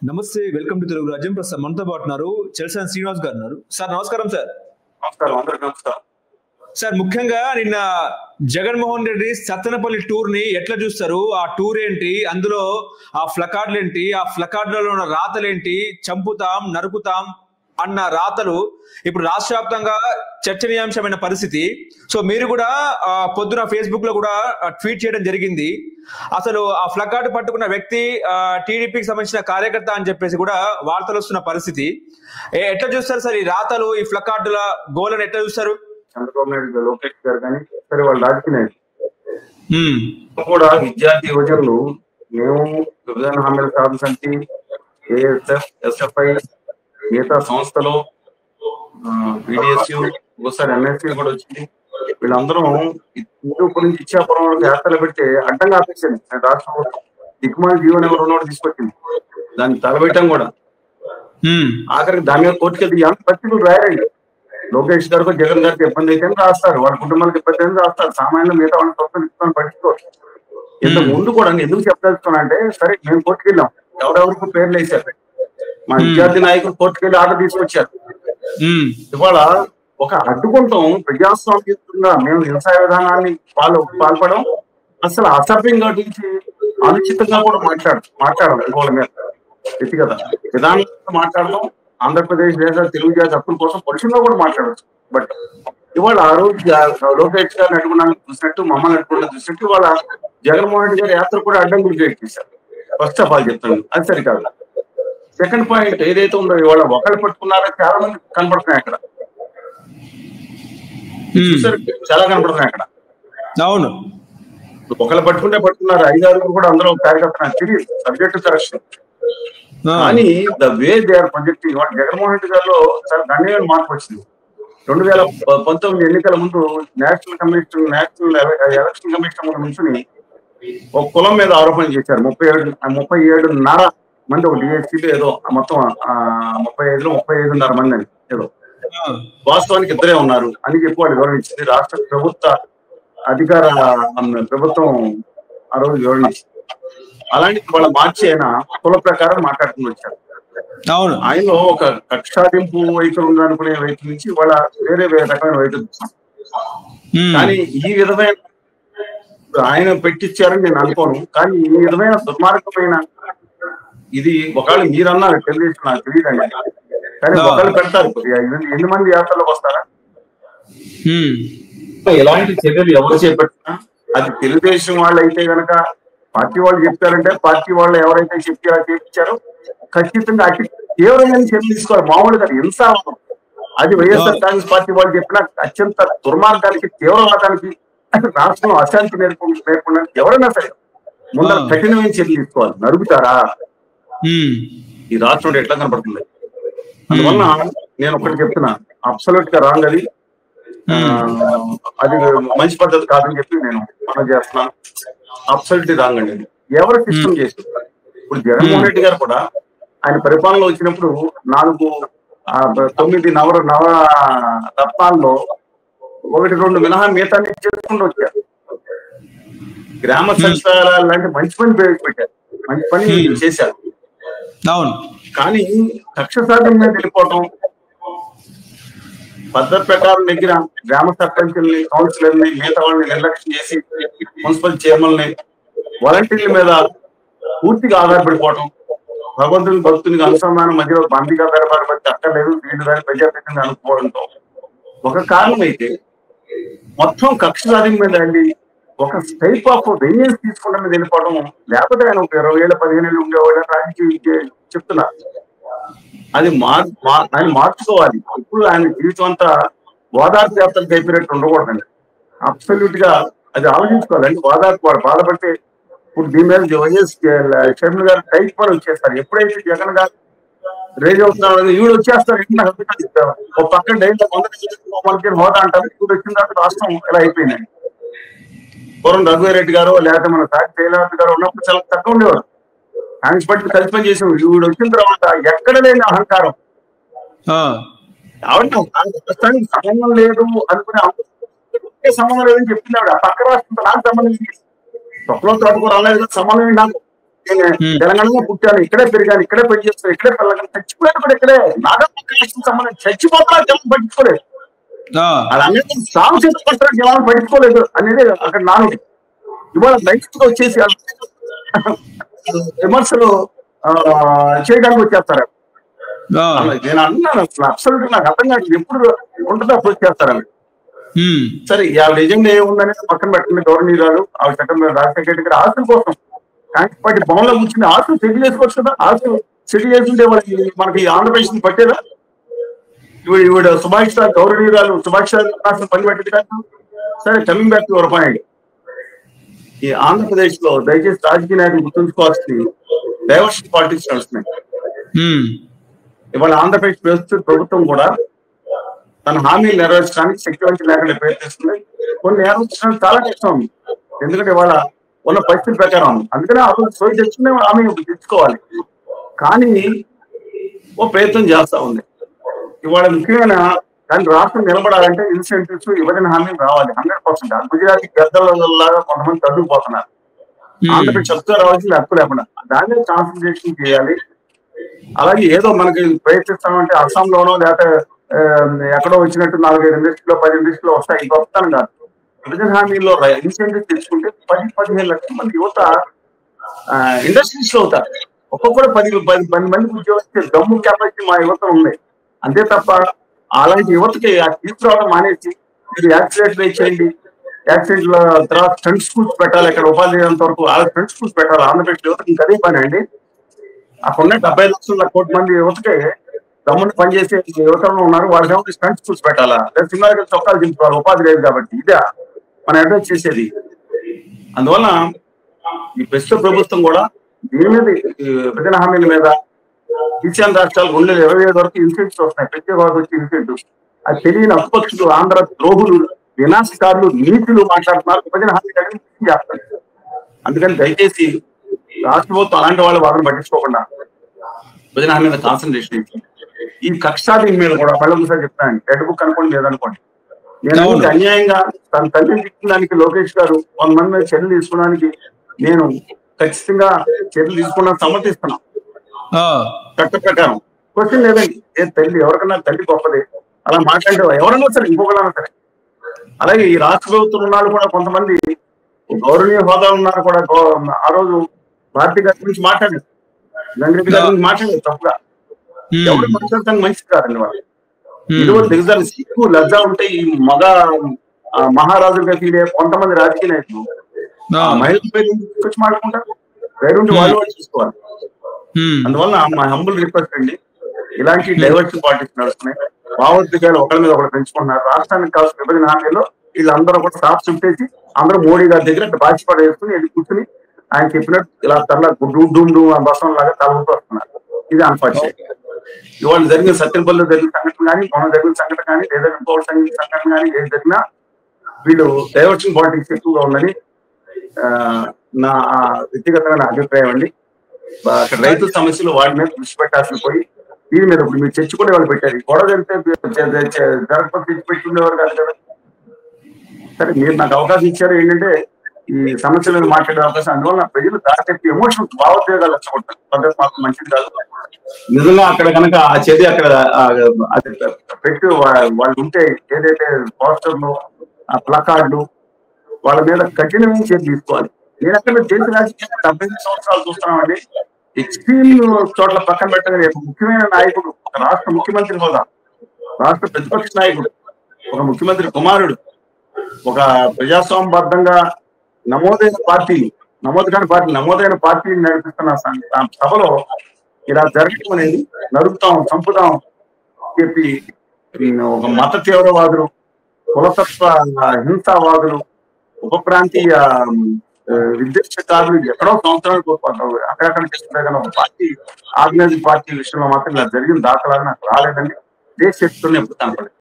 నమస్తే, welcome to Telugu రాజ్యం. ప్రస్తుతం మనతో పాటు ఉన్నారు చెల్సాని శ్రీనివాస్ గారు ఉన్నారు. సార్ నమస్కారం. సార్ నమస్కారం, అందరికీ నమస్కారం. సార్, ముఖ్యంగా నిన్న జగన్మోహన్ రెడ్డి సత్తెనపల్లి టూర్ ని ఎట్లా చూస్తారు? ఆ టూర్ ఏంటి, అందులో ఆ ఫ్లకార్డులు ఏంటి, ఆ ఫ్లకార్డులలో ఉన్న రాతలు ఏంటి? చంపుతాం, నరుకుతాం అన్న రాతలు ఇప్పుడు రాష్ట్ర వ్యాప్తంగా చర్చనీయాంశమైన పరిస్థితి. సో మీరు కూడా పొద్దున ఫేస్బుక్ లో కూడా ట్వీట్ చేయడం జరిగింది. అసలు ఆ ఫ్లకార్డు పట్టుకున్న వ్యక్తి టీడీపీకి సంబంధించిన కార్యకర్త అని చెప్పేసి కూడా వార్తలు వస్తున్న పరిస్థితి. ఎట్లా చూస్తారు సార్ ఈ రాతలు, ఈ ఫ్లకార్డుల గోలను ఎట్లా చూస్తారు? చంద్రబాబు నాయుడు, లోకేష్ గారు కానీ సరే, వాళ్ళు రాజకీయ కూడా విద్యార్థి యువజనులు మేము విభజన హామీల సాధన సమితి, ఏఎస్ఎఫ్, ఎస్ఎఫ్ఐ, మిగతా సంస్థలు, పిడిఎస్యు, ఒకసారి ఎన్ఎస్సీ కూడా వచ్చింది. వీళ్ళందరూ హిందూపురం నుంచి ఇచ్చాపురం యాత్రలు పెడితే అడ్డంగా ఆపేసింది. రాష్ట్ర ప్రభుత్వం దిక్కుమాలి జీవో నెంబర్ 2 తీసుకొచ్చింది, దాన్ని తలబెట్టం కూడా. ఆఖరికి దాని మీద కోర్టుకెళ్తే ఎంత పత్రికలు రాయాలి. లోకేష్ గారికి, జగన్ గారికి ఇబ్బంది అయితే రాస్తారు, వాళ్ళ కుటుంబాలకు ఇబ్బంది అయితే రాస్తారు. సామాన్యులు మిగతా వాళ్ళని ప్రోత్సహిస్తాను పట్టించుకోవచ్చు. ఇంతకు ముందు కూడా ఎందుకు చెప్పదలుచుకున్నా అంటే, సరే మేము కోర్టుకు వెళ్ళాం, ఎవరెవరికి పేర్లు వేశారు, మా విద్యార్థి నాయకులు కోర్టుకు వెళ్ళి ఆర్డర్ తీసుకొచ్చారు. ఇవాళ ఒక అడ్డుకుంటాం ప్రజాస్వామ్యంగా మేము వ్యవసాయ విధానాన్ని పాల్పడడం, అసలు అసభ్యంగా నుంచి అనుచితంగా కూడా మాట్లాడడం ఇవాళ మీద వ్యక్తిగత విధానంగా మాట్లాడడం, ఆంధ్రప్రదేశ్ దేశ తెలుగు జాతి హక్కుల కోసం పరుషంగా కూడా మాట్లాడచ్చు. బట్ ఇవాళ ఆ రోజు లోకేష్ గారిని అడ్డుకున్నాను చూసినట్టు, మమ్మల్ని అడ్డుకున్నా చూసినట్టు ఇవాళ జగన్మోహన్ రెడ్డి గారి యాత్ర కూడా అడ్డంకులు క్రియేట్ చేశారు. ఫస్ట్ ఆఫ్ ఆల్ చెప్తాను, అది సరికాదు. సెకండ్ పాయింట్ ఏదైతే ఉందో, ఇవాళ ఒకళ్ళు పట్టుకున్నారో చాలా మంది కనపడుతున్నాయి అక్కడ, చాలా కనపడుతున్నాయి అక్కడ. అవును, ఒకళ్ళు పట్టుకున్నారు, 5-6 కూడా అందరూ కార్యకర్త తెలియదు, సబ్జెక్ట్ కరెక్షన్. కానీ the way they are projecting, Jaganmohan Reddy గారిలో చాలా గణనీయమైన మార్పు వచ్చింది. 2019 ఎన్నికల ముందు నేషనల్ ఎలక్షన్ కమిషన్ ముందు నుంచుని ఒక కులం మీద ఆరోపణ చేశారు. 37.5 మంది ఒక డిఎస్సీలో ఏదో మొత్తం 35.5 మంది అని ఏదో, వాస్తవానికి ఇద్దరే ఉన్నారు అని చెప్పి వాళ్ళు వివరించింది. రాష్ట్ర అధికార ప్రభుత్వం ఆ రోజు వివరించింది. అలాంటి వాళ్ళ మార్చి అయినా కుల ప్రకారం మాట్లాడుకుని వచ్చారు. ఆయనలో ఒక కక్షాదింపు వైఖరి ఉందనుకునే వైఖరి నుంచి వాళ్ళ వేరే రకమైన వైఖరి. కానీ ఈ విధమైన ఆయన పెట్టించారని నేను అనుకోను. కానీ ఈ విధమైన దుర్మార్గమైన ఇది ఒకవేళ మీరన్నారు తెలుగుదేశం నాకు తెలియదండి, కానీ ఒకళ్ళు పెడతారు. ఎన్ని మంది యాత్రలోకి వస్తారా? ఎలాంటి చర్యలు ఎవరు చేపట్టినా అది తెలుగుదేశం వాళ్ళు అయితే గనక, పార్టీ వాళ్ళు చెప్తారంటే పార్టీ వాళ్ళు ఎవరైతే చేయించారో ఖచ్చితంగా అతి తీవ్రమైన చర్యలు తీసుకోవాలి. మామూలుగా హింసావాదం అది వైఎస్ఆర్ కాంగ్రెస్ పార్టీ వాళ్ళు చెప్పిన అత్యంత దుర్మార్గానికి, తీవ్రవాదానికి, రాష్ట్రం అశాంతి నేర్పడానికి ఎవరైనా సరే ముందర కఠినమైన చర్యలు తీసుకోవాలి. నరుగుతారా? ఈ రాష్ట్రంలో ఎట్లా కనపడుతుంది? అందువల్ల నేను ఒకటి చెప్తున్నా, అబ్సల్యూట్ గా రాంగ్ అది. అది మంచి పద్ధతి కాదని చెప్పి నేను మనం చేస్తున్నాను. అబ్సల్యూట్లీ రాంగ్ అండి. ఎవరు సిస్టమ్ చేస్తున్నారు? ఇప్పుడు జగన్మోహన్ రెడ్డి గారు కూడా ఆయన పరిపాలన వచ్చినప్పుడు 9 నవ రత్నాల్లో 1-2 మినహా మిగతా చేసుకుంటూ వచ్చారు. గ్రామ సచివాలయాలు లాంటి మంచి పని ప్రవేశపెట్టారు, మంచి పని చేశారు. అవును, కానీ కక్ష సాధన మీద వెళ్ళిపోవటం, పద్ధతి ప్రకారం దగ్గర గ్రామ సర్పంచుల్ని, కౌన్సిలర్ని, మిగతా వాళ్ళని నిర్లక్ష్యం చేసి మున్సిపల్ చైర్మన్ని, వాలంటీర్ల మీద పూర్తిగా ఆధారపడిపోవటం, భగవంతుని భక్తునికి అనుసంధానం మధ్యలో బందీగా బెరబారబట్టి అక్కర్లేదు వీళ్ళు దాన్ని ప్రజాప్రతినిధులు అనుకోవడంతో ఒక కారణం అయితే, మొత్తం కక్ష సాధన మీద అండి ఒక టైప్ ఆఫ్ వెన్యూస్ తీసుకుంటే మీద వెళ్ళిపోవడం. లేకపోతే ఆయన ఒక 20 ఏళ్ళు 15 ఏళ్ళు ఉండేవాళ్ళ రాజకీయ చెప్తున్నారు. అది ఆయన మార్చుకోవాలి. ఇప్పుడు ఆయన జీవితం అంతా ఓదార్పు యాత్రలు అయిపోయినట్టు ఉండకూడదండి. అబ్సల్యూట్ గా అది ఆలోచించుకోవాలండి. ఓదార్పు వాడు బాధపడితే, ఇప్పుడు దీని మీద వైఎస్ షర్మిల గారు టైప్ పని వచ్చేస్తారు. ఎప్పుడైతే జగన్ గారు రేజ్ అవుతున్నారు, ఈవిడ వచ్చేస్తారు. ఒక పక్కన మనకి హోదా అంటారు, ఇప్పుడు వచ్చిన తర్వాత రాష్ట్రం ఇలా అయిపోయిందండి. పూర్వం రఘువీరెడ్డి గారు లేకపోతే మన సాక్షి శైలవతి గారు ఉన్నప్పుడు చాలా తక్కువ ఉండేవారు. కాంగ్రెస్ పార్టీ కలిసి పని చేసాం. ఈవిడ వచ్చిన తర్వాత ఎక్కడ లేని అహంకారం, రాష్ట్రానికి సంబంధం లేదు అనుకునే సంబంధం లేదని చెప్పింది ఆవిడ. పక్క రాష్ట్రంతో నాకు సంబంధం, తొక్కలో తోటకూర అలా సంబంధం నాకు తెలంగాణలో పుట్టాను, ఇక్కడే పెరిగాను, ఇక్కడే పెళ్లి చేస్తాను, ఇక్కడే పిల్లలు చచ్చిపోయాను కూడా ఇక్కడే. నాగరికత సంబంధించి చచ్చిపోతున్నా జనం పట్టించుకోలేదు. అది అనేది సాంస్కృతిక పట్టాలు జనాలు పట్టించుకోలేదు అనేది అక్కడ నానుడి. ఇవాళ నైతిక వచ్చేసి విమర్శలు చేయడానికి వచ్చేస్తారు. నేను అన్నాను అసలు నాకు అర్థం కాదు, ఎప్పుడు ఉంటుందో అప్పుడు వచ్చేస్తారని. సరే ఆవిడ ఎజెండా ఏముందనేది పక్కన పెట్టండి, గౌరవనీయురాలు ఆవిడ చట్టం రాజశేఖర రెడ్డి గారి ఆస్తుల కోసం కాంగ్రెస్ పార్టీ భవన్లో కూర్చుని ఆస్తులు సెటిల్ చేసుకోవచ్చు కదా. ఆస్తులు సెటిల్ చేసుకుంటే వాళ్ళకి మనకి ఆంధ్రప్రదేశ్ పట్టేదా? ఈవిడ సుభాష్ గౌరవనీయురాలు సుభాష్ రాష్ట్రం పని పెట్టింది కాదు. సరే, coming back to your point, ఈ ఆంధ్రప్రదేశ్ లో దయచేసి రాజకీయ నాయకులు గుర్తుంచుకోవాల్సింది డైవర్షన్ పాలిటిక్స్ నడుస్తున్నాయి. ఇవాళ ఆంధ్రప్రదేశ్ ప్రస్తుత ప్రభుత్వం కూడా తన హామీలు నెరవేర్చడానికి శక్తివంతం లేకుండా ప్రయత్నిస్తుంది. కొన్ని నెరవేర్చడానికి చాలా కష్టం ఉంది, ఎందుకంటే ఇవాళ ఉన్న పరిస్థితి ప్రకారం ఉంది. అందుకనే అసలు సోయి తెచ్చుకునే హామీ తెచ్చుకోవాలి, కానీ ఓ ప్రయత్నం చేస్తా ఉంది. ఇవాళ ముఖ్యమైన కానీ రాష్ట్రం నిలబడాలంటే ఇన్సెంటివ్స్ విభజన హామీలు రావాలి 100%. గుజరాత్ గద్దలాగా కొంతమంది తగ్గిపోతున్నారు. ఆంధ్రప్రదేశ్ హక్కుగా రావాల్సింది హక్కు లేకుండా దాన్ని కాన్సన్ట్రేషన్ చేయాలి. అలాగే ఏదో మనకి ప్రయత్నిస్తామంటే అస్సాంలోనో లేకపోతే ఎక్కడో వచ్చినట్టు 4-5 ఇండస్ట్రీలో 10 ఇండస్ట్రీలో వస్తాయి, ఇది వస్తాను కాదు. విభజన హామీలో ఇన్సెంటివ్ తెచ్చుకుంటే 10-15 లక్షల మంది యువత ఇండస్ట్రీస్ లో అవుతారు. ఒక్కొక్కరు 10 మందికి ఉద్యోగం దమ్ము కెపాసిటీ మా యువత ఉంది. అంతే తప్ప అలాంటి యువతకి తీసుకురావడం మానేసి మీరు యాక్సిడెంట్ చేయండి, యాక్సిడెంట్ల తర్వాత స్టంట్ స్కూల్స్ పెట్టాలి, ఇక్కడ ఉపాధి అయినంత వరకు స్టంట్ స్కూల్స్ పెట్టాలి. ఆంధ్రప్రదేశ్ యువతకి ఇంకా అదే పని అండి. అక్కడ 70 లక్షల కోటి మంది యువతకి దమ్ముని పనిచేసే యువతలో ఉన్నారు, వాళ్ళకి స్టంట్ స్కూల్స్ పెట్టాలా, లేదా సినిమాకి చొక్కాలు దించుకోవాలి, ఉపాధి లేదు కాబట్టి. ఇదే మనం అడ్వైస్ చేసేది. అందువల్ల ఈ ప్రస్తుత ప్రభుత్వం కూడా దీని మీద విభజన హామీల మీద ఈశాన్య రాష్ట్రాలు 2025 వరకు ఇన్సెంటివ్స్ వస్తున్నాయి, ప్రత్యేక హోదా వచ్చి ఇన్సెంటివ్స్. అది తెలియని అపక్షులు, ఆంధ్ర ద్రోహులు, వినాశకారులు, నీతులు మాట్లాడుతున్నారు, విభజన హామీలు చేస్తారు. అందుకని దయచేసి రాష్ట్ర ప్రభుత్వం అలాంటి వాళ్ళు వాళ్ళని పట్టించుకోకుండా విభజన హామీ మీద కాన్సన్ట్రేషన్ ఇచ్చింది. ఈ కక్షాది మీద కూడా మళ్ళీ చెప్తాను, రెడ్ బుక్ అనుకోండి లేదనుకోండి, నేను అన్యాయంగా తన తల్లిని తిట్టడానికి లోకేష్ గారు 100 మంది మీద చర్యలు తీసుకోవడానికి నేను ఖచ్చితంగా చర్యలు తీసుకున్నాను, సమర్థిస్తున్నాను చట్ట ప్రకారం. క్వశ్చన్ లేదండి, ఏ తల్లి ఎవరికన్నా తల్లి గొప్పదే, అలా మాట్లాడే ఎవరన్నా సరే ఇంకొకరైనా సరే. అలాగే ఈ రాష్ట్ర ప్రభుత్వం ఉన్నాళ్ళు కూడా కొంతమంది గౌరవనీయ హోదా ఉన్నారు కూడా. ఆ రోజు భారతీయ గారి గురించి మాట్లాడారు, గంగిరెడ్డి గారి గురించి మాట్లాడారు తప్పుగా. ఎవరు మాట్లాడటానికి మంచిది కాదండి వాళ్ళు. ఇటువంటి దిగజారు సిక్కు లజ్జ ఉంటే ఈ మగ మహారాజులుగా ఫీల్ అయ్యే కొంతమంది రాజకీయ నాయకులు మహిళల పేరు తీసుకొచ్చి మాట్లాడుకుంటారు. ధైర్యం వాళ్ళు చూసుకోవాలి. అందువల్ల మా హంబుల్ రిక్వెస్ట్ అండి, ఇలాంటి డైవర్షన్ పాలిటిక్స్ నడుస్తున్నాయి, భావోద్వేగాలు ఒకరి మీద ఒకరు పెంచుకుంటున్నారు. రాష్ట్రానికి కావాల్సిన విభజన హామీలో వీళ్ళందరూ కూడా సాఫ్ చుట్టేసి అందరూ మోడీ గారి దగ్గర బాధ్యపడ వేసుకుని వెళ్ళి కూర్చుని ఆయన చెప్పినట్టు ఇలా తరలా డూమ్ బసం లాగా తలవుతూ వస్తున్నారు. ఇది అన్ఫార్చునేట్. ఇవాళ జరిగిన సత్యపల్లిలో జరిగిన సంఘటన కానీ, మొన్న జరిగిన సంఘటన కానీ, లేదా ఇంకోటి సంఘటన కానీ ఏది జరిగినా వీళ్ళు డైవర్షన్ పాలిటిక్స్ ఎక్కువగా ఉందని నా వ్యక్తిగతమైన అభిప్రాయం అండి. అక్కడ రైతు సమస్యలు వాటి మీద దృష్టి పెట్టాల్సి పోయి దీని మీద ఇప్పుడు మీరు చర్చకునే వాళ్ళు పెట్టారు. గొడవ జరిగితే జరగకపోతే తెచ్చి ఉండేవారు కాదు కదా. సరే, మీరు నాకు అవకాశం ఇచ్చారు ఏంటంటే ఈ సమస్యల మీద మాట్లాడే అవకాశం. అందువల్ల ప్రజలు దాటి ఎమోషన్స్ భావోద్వేగాలు వచ్చకుంటారు, పద్ధతి మాత్రం మంచిది కాదు. నిజంగా అక్కడ కనుక ఆ చర్య అక్కడ పెట్టి వాళ్ళు ఉంటే ఏదైతే పోస్టర్లు ఆ ప్లకార్డులు వాళ్ళ మీద కఠినమైన చర్య తీసుకోవాలి. నేను అక్కడ దేశ రాజకీయాలు 75 సంవత్సరాలు చూస్తున్నామండి. ఎక్స్ట్రీమ్ చోట్ల పక్కన పెట్టగానే ఒక ముఖ్యమైన నాయకుడు, ఒక రాష్ట్ర ముఖ్యమంత్రి హోదా, రాష్ట్ర ప్రతిపక్ష నాయకుడు, ఒక ముఖ్యమంత్రి కుమారుడు, ఒక ప్రజాస్వామ్యబద్ధంగా నమోదైన పార్టీని నడిపిస్తున్న సభలో ఇలా జరగడం అనేది నరుకుతాం, చంపుతాం చెప్పి ఒక మత తీవ్రవాదులు, కులతత్వ హింసావాదులు, ఉప ప్రాంతీయ విద్వేషకారులు ఎక్కడో సంవత్సరాలకు అక్కడక్కడ చేస్తుంటే కానీ ఒక పార్టీ ఆర్గనైజింగ్ పార్టీ విషయంలో మాత్రం ఇలా జరిగిన దాఖలాగా నాకు రాలేదండి. దేశ శక్తులను ఎప్పుడు కనపడలేదు.